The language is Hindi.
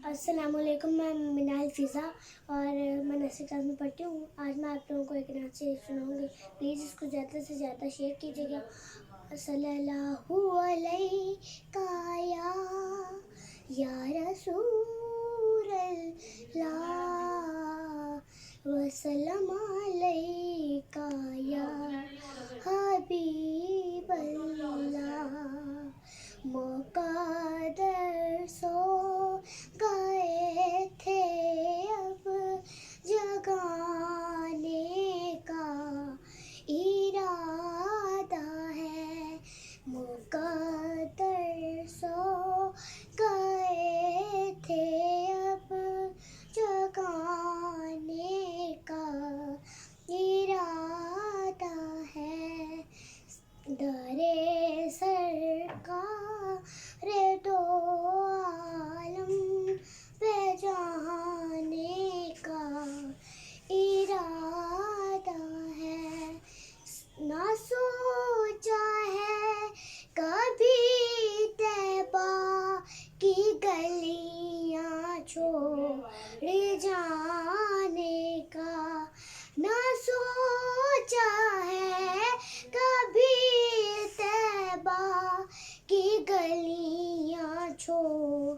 अस्सलामुअलैकुम। मैं मिनाल फ़िज़ा और मैं नर्सरी क्लास में पढ़ती हूँ। आज मैं आप लोगों को एक नात शेर सुनाऊँगी। प्लीज़ इसको ज़्यादा से ज़्यादा शेयर कीजिएगा। सल्लल्लाहु अलैका या रसूलल्लाह वसल्लम अलैका या हबीबल्लाह। मुक़द्दर सो गए थे अब जगाने का इरादा है। मुक़द्दर सो गए थे अब जगाने का इरादा है। दरे सरकार दो आलम पे जाने का इरादा है। ना सोचा है कभी तैबा की गलियां छोड़ जाने का। ना सोचा है कभी तैबा की गलियां छोड़